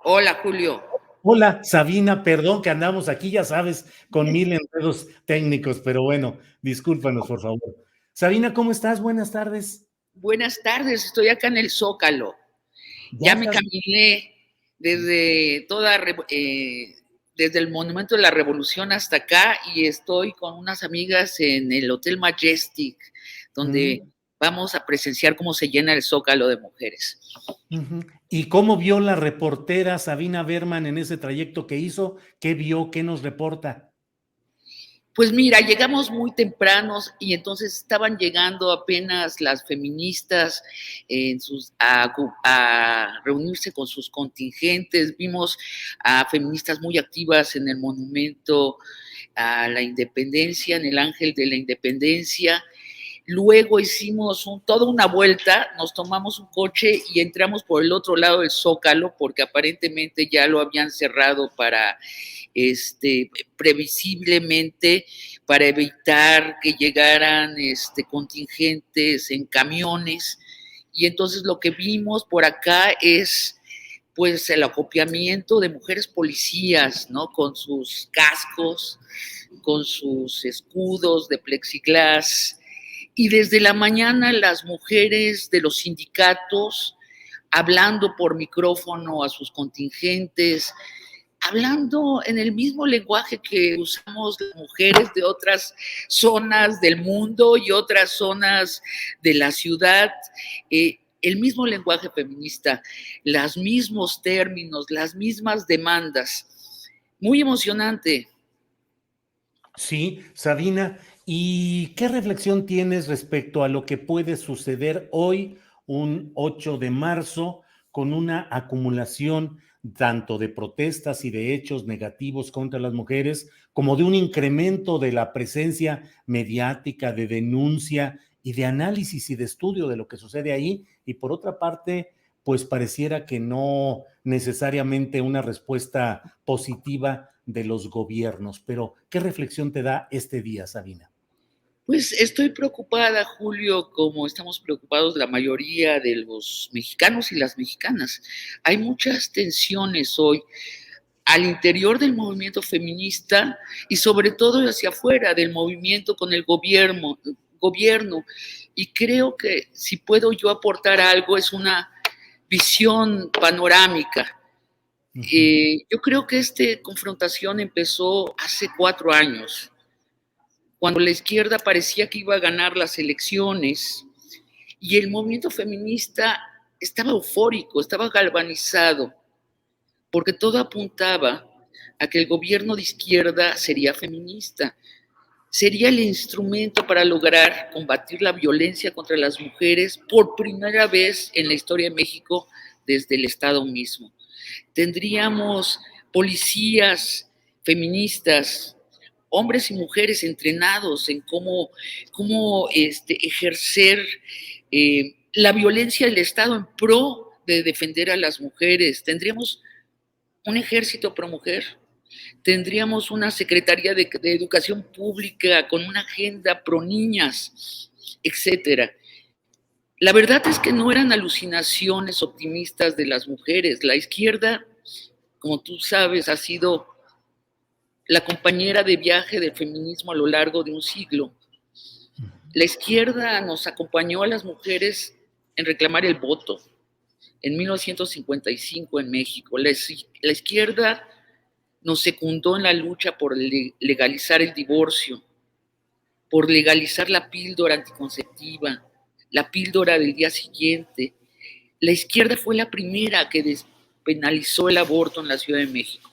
Hola, Julio. Hola, Sabina, perdón que andamos aquí, ya sabes, con mil enredos técnicos, pero bueno, discúlpanos, por favor. Sabina, ¿cómo estás? Buenas tardes. Buenas tardes, estoy acá en el Zócalo. Ya Ya me estás. caminé desde desde el Monumento de la Revolución hasta acá y estoy con unas amigas en el Hotel Majestic, donde Mm, vamos a presenciar cómo se llena el Zócalo de mujeres. ujú. ¿Y cómo vio la reportera Sabina Berman en ese trayecto que hizo? ¿Qué vio? ¿Qué nos reporta? Pues mira, llegamos muy tempranos y entonces estaban llegando apenas las feministas a reunirse con sus contingentes. Vimos a feministas muy activas en el monumento a la independencia, en el Ángel de la Independencia. Luego hicimos toda una vuelta, nos tomamos un coche y entramos por el otro lado del Zócalo porque aparentemente ya lo habían cerrado para previsiblemente para evitar que llegaran contingentes en camiones. Y entonces lo que vimos por acá es pues el acopiamiento de mujeres policías, ¿no? Con sus cascos, con sus escudos de plexiglas. Y desde la mañana las mujeres de los sindicatos hablando por micrófono a sus contingentes, hablando en el mismo lenguaje que usamos las mujeres de otras zonas del mundo y otras zonas de la ciudad, el mismo lenguaje feminista, los mismos términos, las mismas demandas. Muy emocionante. Sí, Sabina, ¿y qué reflexión tienes respecto a lo que puede suceder hoy, un 8 de marzo, con una acumulación tanto de protestas y de hechos negativos contra las mujeres, como de un incremento de la presencia mediática, de denuncia y de análisis y de estudio de lo que sucede ahí? Y por otra parte, pues pareciera que no necesariamente una respuesta positiva de los gobiernos. Pero, ¿qué reflexión te da este día, Sabina? Pues estoy preocupada, Julio, como estamos preocupados la mayoría de los mexicanos y las mexicanas. Hay muchas tensiones hoy al interior del movimiento feminista y sobre todo hacia afuera del movimiento con el gobierno. Y creo que si puedo yo aportar algo es una visión panorámica. Uh -huh. Yo creo que esta confrontación empezó hace 4 años, cuando la izquierda parecía que iba a ganar las elecciones y el movimiento feminista estaba eufórico, estaba galvanizado, porque todo apuntaba a que el gobierno de izquierda sería feminista, sería el instrumento para lograr combatir la violencia contra las mujeres por primera vez en la historia de México desde el Estado mismo. Tendríamos policías feministas, hombres y mujeres entrenados en cómo ejercer la violencia del Estado en pro de defender a las mujeres. Tendríamos un ejército pro mujer, tendríamos una Secretaría de Educación Pública con una agenda pro niñas, etcétera. La verdad es que no eran alucinaciones optimistas de las mujeres. La izquierda, como tú sabes, ha sido la compañera de viaje del feminismo a lo largo de un siglo. La izquierda nos acompañó a las mujeres en reclamar el voto en 1955 en México. La izquierda nos secundó en la lucha por legalizar el divorcio, por legalizar la píldora anticonceptiva, la píldora del día siguiente. La izquierda fue la primera que despenalizó el aborto en la Ciudad de México.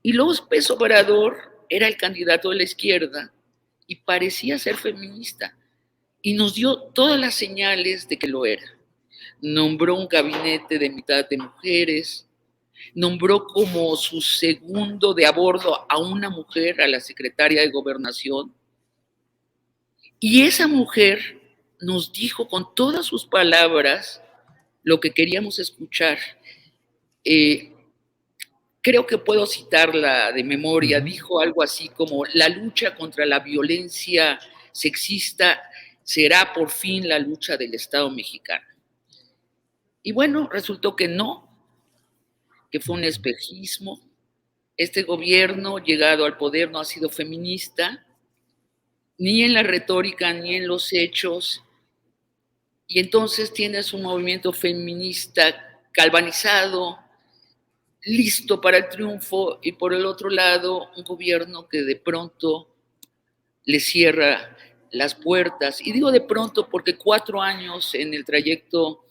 Y López Obrador era el candidato de la izquierda y parecía ser feminista. Y nos dio todas las señales de que lo era. Nombró un gabinete de mitad de mujeres, nombró como su segundo de a bordo a una mujer, a la secretaria de Gobernación, y esa mujer nos dijo con todas sus palabras lo que queríamos escuchar. Eh, Creo que puedo citarla de Uh memoria, -huh. dijo algo así como: la lucha contra la violencia sexista será por fin la lucha del Estado mexicano. Y bueno, resultó que no, que fue un espejismo. Este gobierno, llegado al poder, no ha sido feminista, ni en la retórica, ni en los hechos, y entonces tienes un movimiento feminista galvanizado, listo para el triunfo, y por el otro lado, un gobierno que de pronto le cierra las puertas. Y digo de pronto porque 4 años en el trayecto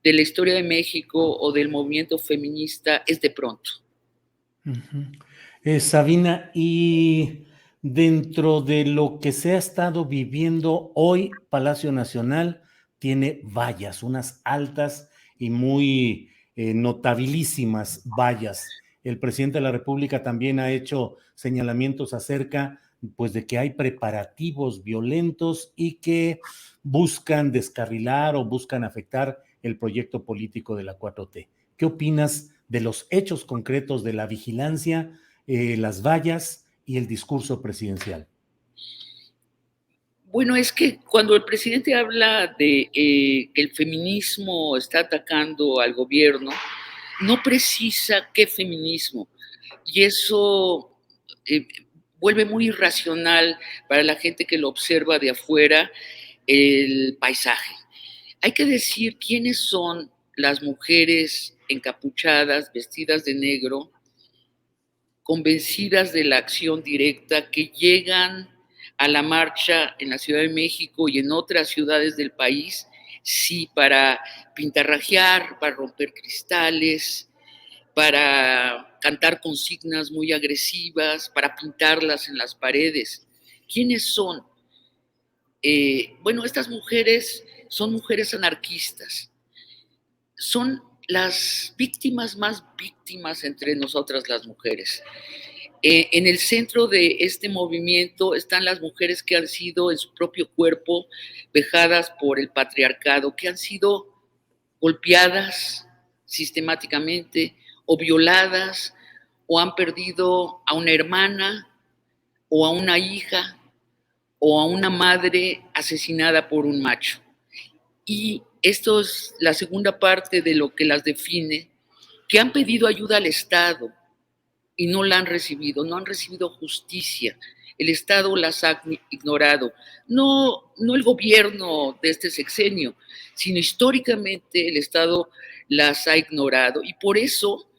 de la historia de México o del movimiento feminista es de pronto. Sabina, y dentro de lo que se ha estado viviendo hoy, Palacio Nacional tiene vallas, unas altas y muy notabilísimas vallas. El presidente de la República también ha hecho señalamientos acerca, pues, de que hay preparativos violentos y que buscan descarrilar o buscan afectar el proyecto político de la 4T. ¿Qué opinas de los hechos concretos de la vigilancia, las vallas y el discurso presidencial? Bueno, es que cuando el presidente habla de que el feminismo está atacando al gobierno, no precisa qué feminismo. Y eso vuelve muy irracional para la gente que lo observa de afuera el paisaje. Hay que decir quiénes son las mujeres encapuchadas, vestidas de negro, convencidas de la acción directa, que llegan a la marcha en la Ciudad de México y en otras ciudades del país, sí, para pintarrajear, para romper cristales, para cantar consignas muy agresivas, para pintarlas en las paredes. ¿Quiénes son? Bueno, estas mujeres son mujeres anarquistas. Son las víctimas más víctimas entre nosotras las mujeres. En el centro de este movimiento están las mujeres que han sido en su propio cuerpo vejadas por el patriarcado, que han sido golpeadas sistemáticamente o violadas o han perdido a una hermana o a una hija o a una madre asesinada por un macho. Y esto es la segunda parte de lo que las define, que han pedido ayuda al Estado y no la han recibido, no han recibido justicia. El Estado las ha ignorado. No el gobierno de este sexenio, sino históricamente el Estado las ha ignorado. Y por eso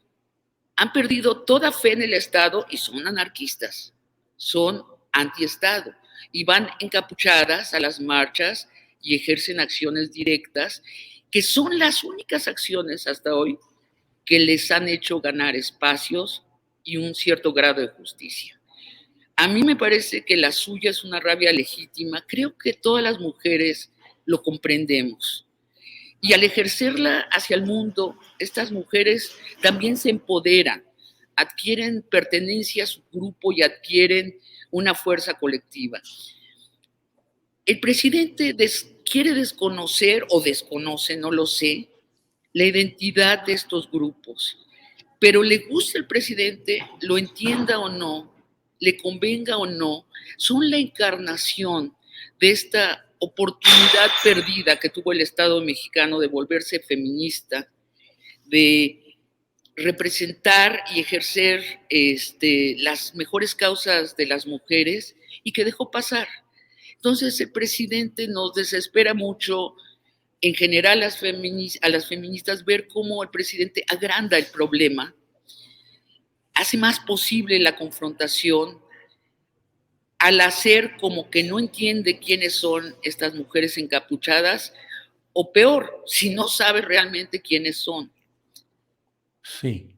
han perdido toda fe en el Estado y son anarquistas, son antiestado. Y van encapuchadas a las marchas y ejercen acciones directas, que son las únicas acciones hasta hoy que les han hecho ganar espacios y un cierto grado de justicia. A mí me parece que la suya es una rabia legítima. Creo que todas las mujeres lo comprendemos. Y al ejercerla hacia el mundo, estas mujeres también se empoderan, adquieren pertenencia a su grupo y adquieren una fuerza colectiva. El presidente quiere desconocer o desconoce, no lo sé, la identidad de estos grupos. Pero le gusta al presidente, lo entienda o no, le convenga o no, son la encarnación de esta oportunidad perdida que tuvo el Estado mexicano de volverse feminista, de representar y ejercer las mejores causas de las mujeres y que dejó pasar. Entonces el presidente nos desespera mucho, en general a las feministas, ver cómo el presidente agranda el problema, hace más posible la confrontación, al hacer como que no entiende quiénes son estas mujeres encapuchadas, o peor, si no sabe realmente quiénes son. Sí.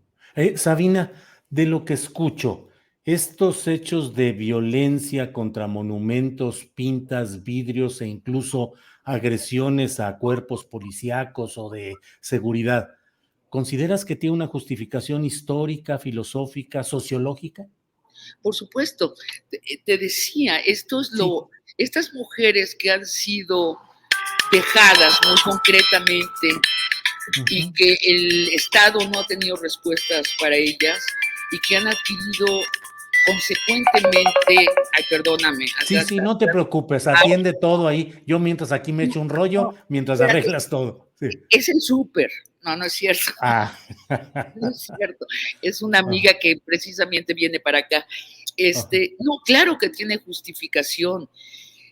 Sabina, de lo que escucho, estos hechos de violencia contra monumentos, pintas, vidrios e incluso agresiones a cuerpos policíacos o de seguridad, ¿consideras que tiene una justificación histórica, filosófica, sociológica? Por supuesto, te decía, estas mujeres que han sido vejadas muy concretamente y que el Estado no ha tenido respuestas para ellas y que han adquirido consecuentemente, ay, perdóname. Sí, no te preocupes, atiende todo ahí. Yo mientras aquí me echo un rollo, mientras arreglas todo. Sí. Es el súper, No, no es cierto. Ah. No es cierto. Es una amiga que precisamente viene para acá. No, claro que tiene justificación.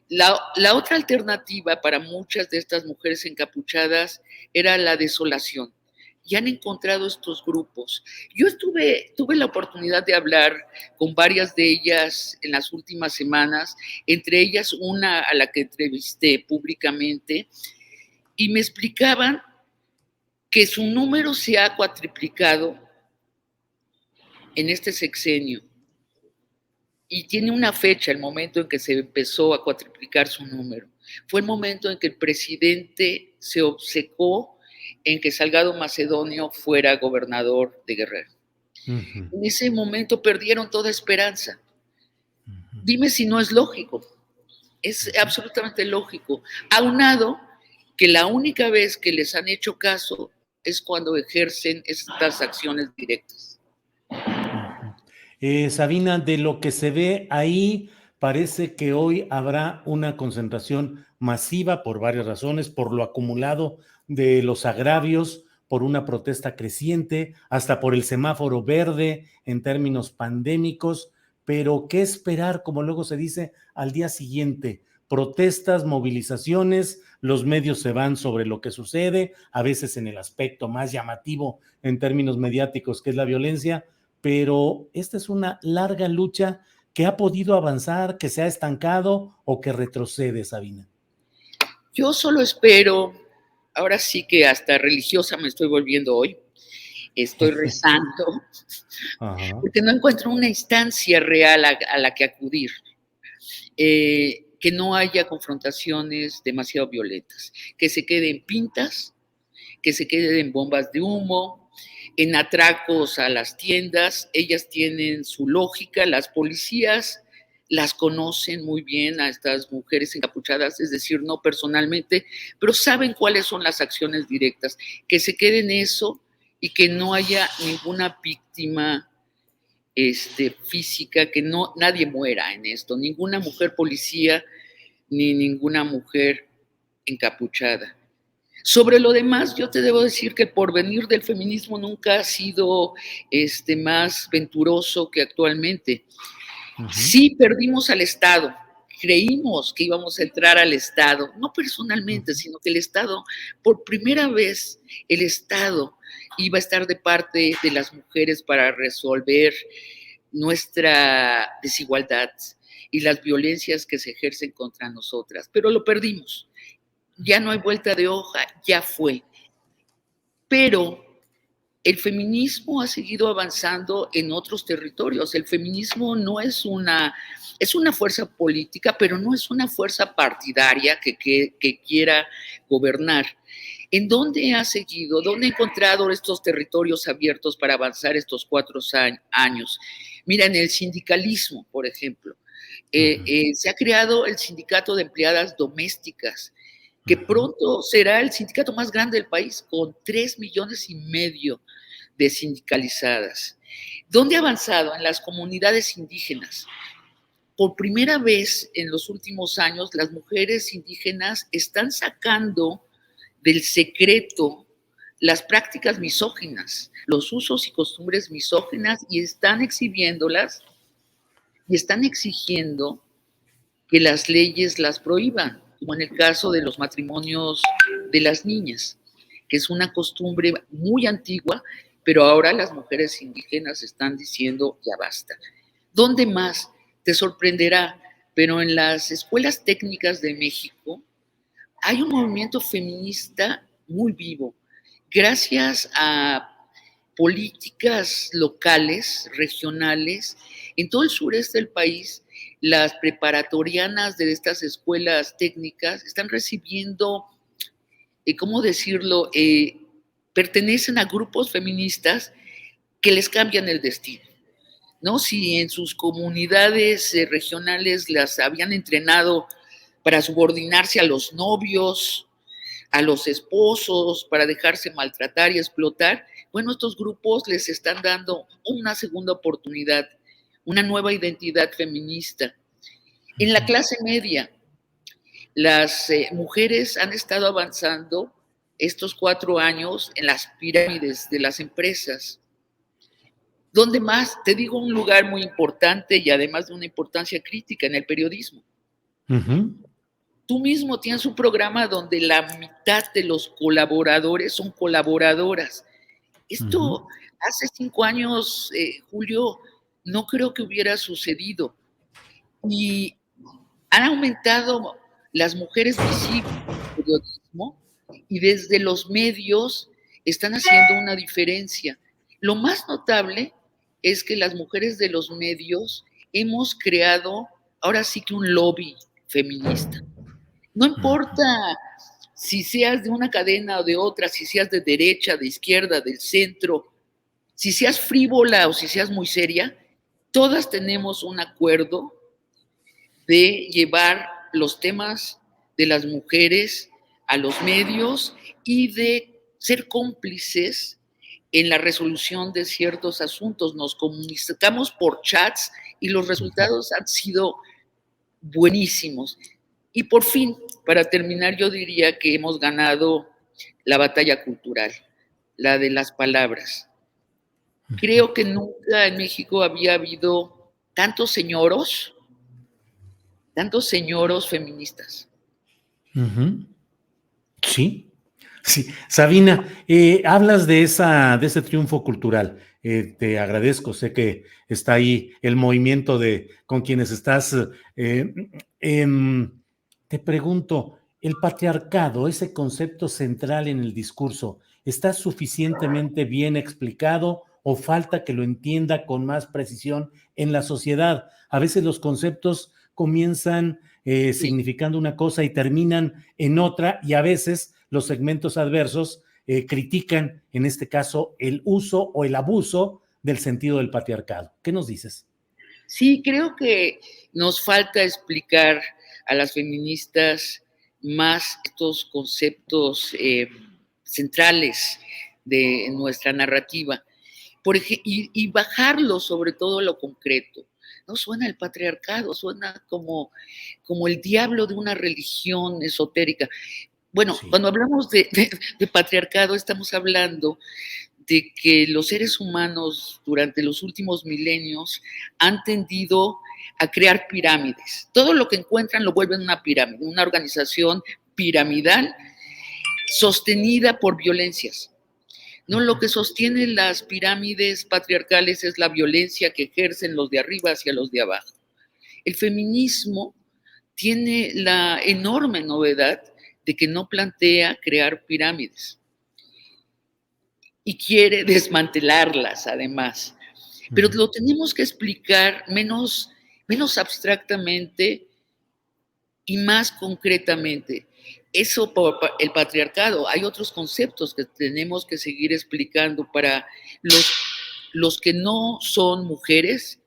La otra alternativa para muchas de estas mujeres encapuchadas era la desolación. Y han encontrado estos grupos. Yo tuve la oportunidad de hablar con varias de ellas en las últimas semanas, entre ellas una a la que entrevisté públicamente, y me explicaban que su número se ha cuatriplicado en este sexenio y tiene una fecha, el momento en que se empezó a cuatriplicar su número. Fue el momento en que el presidente se obcecó en que Salgado Macedonio fuera gobernador de Guerrero. Uh-huh. En ese momento perdieron toda esperanza. Uh-huh. Dime si no es lógico. Es absolutamente lógico. Aunado que la única vez que les han hecho caso es cuando ejercen estas acciones directas. Sabina, de lo que se ve ahí, parece que hoy habrá una concentración masiva por varias razones, por lo acumulado de los agravios, por una protesta creciente, hasta por el semáforo verde en términos pandémicos, pero ¿qué esperar, como luego se dice, al día siguiente? Protestas, movilizaciones, los medios se van sobre lo que sucede, a veces en el aspecto más llamativo en términos mediáticos, que es la violencia, pero esta es una larga lucha que ha podido avanzar, que se ha estancado o que retrocede, Sabina. Yo solo espero, ahora sí que hasta religiosa me estoy volviendo hoy, estoy rezando, porque no encuentro una instancia real a la que acudir, que no haya confrontaciones demasiado violentas, que se queden pintas, que se queden bombas de humo, en atracos a las tiendas. Ellas tienen su lógica, las policías las conocen muy bien a estas mujeres encapuchadas, es decir, no personalmente, pero saben cuáles son las acciones directas, que se queden eso y que no haya ninguna víctima física, que no, nadie muera en esto, ninguna mujer policía ni ninguna mujer encapuchada. Sobre lo demás, yo te debo decir que el porvenir del feminismo nunca ha sido más venturoso que actualmente. Uh-huh. Sí perdimos al Estado, creímos que íbamos a entrar al Estado, no personalmente, uh-huh, sino que el Estado, por primera vez, el Estado iba a estar de parte de las mujeres para resolver nuestra desigualdad y las violencias que se ejercen contra nosotras, pero lo perdimos. Ya no hay vuelta de hoja, ya fue. Pero el feminismo ha seguido avanzando en otros territorios. El feminismo no es una fuerza política, pero no es una fuerza partidaria que quiera gobernar. ¿En dónde ha seguido? ¿Dónde ha encontrado estos territorios abiertos para avanzar estos 4 años? Mira, en el sindicalismo, por ejemplo, se ha creado el Sindicato de Empleadas Domésticas, que pronto será el sindicato más grande del país, con 3,5 millones de sindicalizadas. ¿Dónde ha avanzado? En las comunidades indígenas. Por primera vez en los últimos años, las mujeres indígenas están sacando del secreto las prácticas misóginas, los usos y costumbres misóginas, y están exhibiéndolas y están exigiendo que las leyes las prohíban, como en el caso de los matrimonios de las niñas, que es una costumbre muy antigua, pero ahora las mujeres indígenas están diciendo ya basta. ¿Dónde más? Te sorprenderá, pero en las escuelas técnicas de México hay un movimiento feminista muy vivo, gracias a políticas locales, regionales, en todo el sureste del país. Las preparatorianas de estas escuelas técnicas están recibiendo, ¿cómo decirlo? Pertenecen a grupos feministas que les cambian el destino, ¿no? Si en sus comunidades regionales las habían entrenado para subordinarse a los novios, a los esposos, para dejarse maltratar y explotar, bueno, estos grupos les están dando una segunda oportunidad, una nueva identidad feminista. En la clase media, las mujeres han estado avanzando estos 4 años en las pirámides de las empresas. ¿Dónde más? Te digo un lugar muy importante y además de una importancia crítica en el periodismo. Tú mismo tienes un programa donde la mitad de los colaboradores son colaboradoras. Esto hace 5 años, Julio, no creo que hubiera sucedido. Y han aumentado las mujeres visibles en el periodismo y desde los medios están haciendo una diferencia. Lo más notable es que las mujeres de los medios hemos creado ahora sí que un lobby feminista. No importa si seas de una cadena o de otra, si seas de derecha, de izquierda, del centro, si seas frívola o si seas muy seria, todas tenemos un acuerdo de llevar los temas de las mujeres a los medios y de ser cómplices en la resolución de ciertos asuntos. Nos comunicamos por chats y los resultados han sido buenísimos. Y por fin, para terminar, yo diría que hemos ganado la batalla cultural, la de las palabras. Creo que nunca en México había habido tantos señoros feministas. Sí, sí. Sabina, hablas de ese triunfo cultural. Te agradezco, sé que está ahí el movimiento con quienes estás. eh, em, Te pregunto, ¿el patriarcado, ese concepto central en el discurso, está suficientemente bien explicado o falta que lo entienda con más precisión en la sociedad? A veces los conceptos comienzan Sí. significando una cosa y terminan en otra, y a veces los segmentos adversos critican, en este caso, el uso o el abuso del sentido del patriarcado. ¿Qué nos dices? Sí, creo que nos falta explicar a las feministas más estos conceptos centrales de nuestra narrativa y bajarlo sobre todo a lo concreto. No suena el patriarcado, suena como el diablo de una religión esotérica. Bueno, Sí. cuando hablamos de patriarcado estamos hablando de que los seres humanos durante los últimos milenios han tendido a crear pirámides. Todo lo que encuentran lo vuelven una pirámide, una organización piramidal sostenida por violencias. No, lo que sostiene las pirámides patriarcales es la violencia que ejercen los de arriba hacia los de abajo. El feminismo tiene la enorme novedad de que no plantea crear pirámides y quiere desmantelarlas además. Pero lo tenemos que explicar menos abstractamente y más concretamente. Eso por el patriarcado. Hay otros conceptos que tenemos que seguir explicando para los que no son mujeres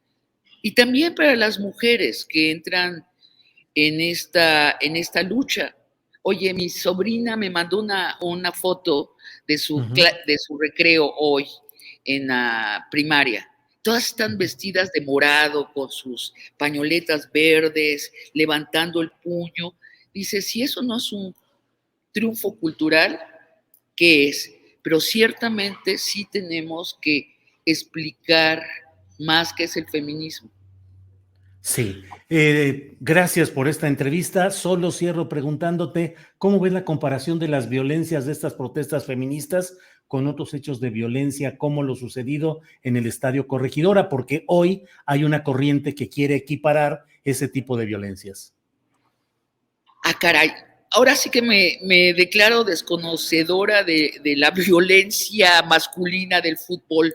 y también para las mujeres que entran en esta lucha. Oye, mi sobrina me mandó una foto de su recreo hoy en la primaria. Todas están vestidas de morado, con sus pañoletas verdes, levantando el puño. Dice, si eso no es un triunfo cultural, ¿qué es? Pero ciertamente sí tenemos que explicar más qué es el feminismo. Sí, gracias por esta entrevista. Solo cierro preguntándote cómo ves la comparación de las violencias de estas protestas feministas con otros hechos de violencia, como lo sucedido en el Estadio Corregidora, porque hoy hay una corriente que quiere equiparar ese tipo de violencias. Ah, caray. Ahora sí que me declaro desconocedora de la violencia masculina del fútbol.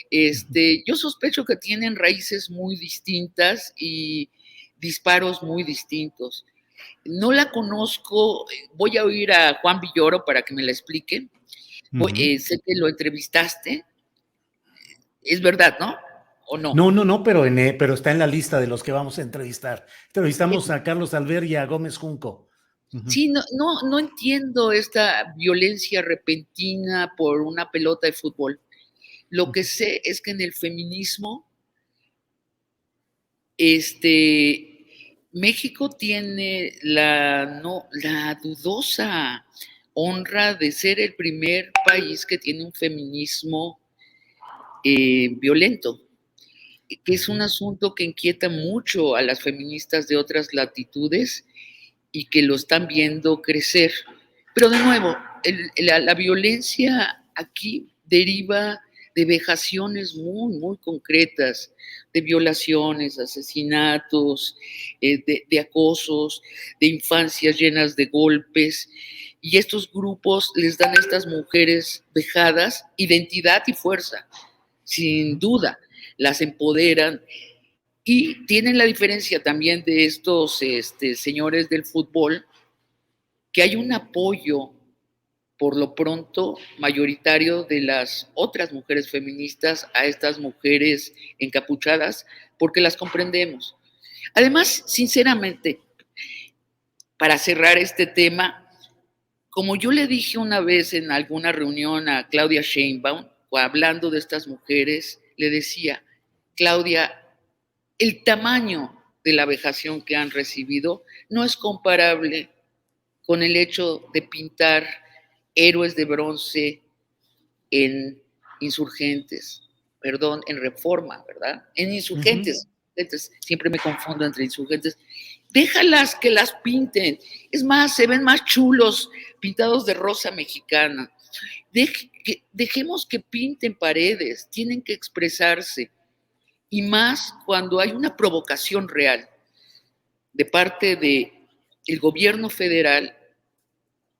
Yo sospecho que tienen raíces muy distintas y disparos muy distintos. No la conozco, voy a oír a Juan Villoro para que me la explique. Sé que lo entrevistaste, es verdad, ¿no? ¿O no? No, pero está en la lista de los que vamos a entrevistar. Entrevistamos a Carlos Alver y a Gómez Junco. Sí, no entiendo esta violencia repentina por una pelota de fútbol. Lo que sé es que en el feminismo, México tiene la dudosa honra de ser el primer país que tiene un feminismo violento, que es un asunto que inquieta mucho a las feministas de otras latitudes y que lo están viendo crecer. Pero de nuevo, la violencia aquí deriva de vejaciones muy, muy concretas, de violaciones, asesinatos, de acosos, de infancias llenas de golpes. Y estos grupos les dan a estas mujeres vejadas identidad y fuerza, sin duda, las empoderan y tienen la diferencia también de estos señores del fútbol, que hay un apoyo, por lo pronto, mayoritario de las otras mujeres feministas a estas mujeres encapuchadas, porque las comprendemos. Además, sinceramente, para cerrar este tema, como yo le dije una vez en alguna reunión a Claudia Sheinbaum, hablando de estas mujeres, le decía, Claudia, el tamaño de la vejación que han recibido no es comparable con el hecho de pintar héroes de bronce en Insurgentes, perdón, en Reforma, ¿verdad? En Insurgentes, siempre me confundo entre Insurgentes. Déjalas que las pinten. Es más, se ven más chulos pintados de rosa mexicana. Dejemos que pinten paredes, tienen que expresarse. Y más cuando hay una provocación real de parte del gobierno federal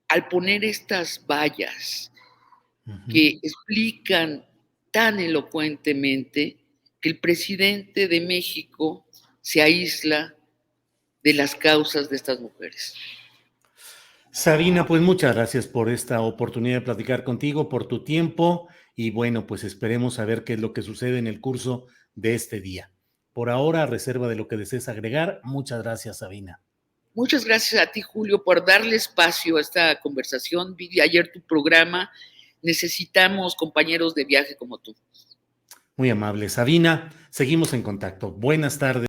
al poner estas vallas que explican tan elocuentemente que el presidente de México se aísla de las causas de estas mujeres. Sabina, pues muchas gracias por esta oportunidad de platicar contigo, por tu tiempo y bueno, pues esperemos a ver qué es lo que sucede en el curso de este día. Por ahora, a reserva de lo que desees agregar, muchas gracias, Sabina. Muchas gracias a ti, Julio, por darle espacio a esta conversación. Vi ayer tu programa. Necesitamos compañeros de viaje como tú. Muy amable, Sabina. Seguimos en contacto. Buenas tardes.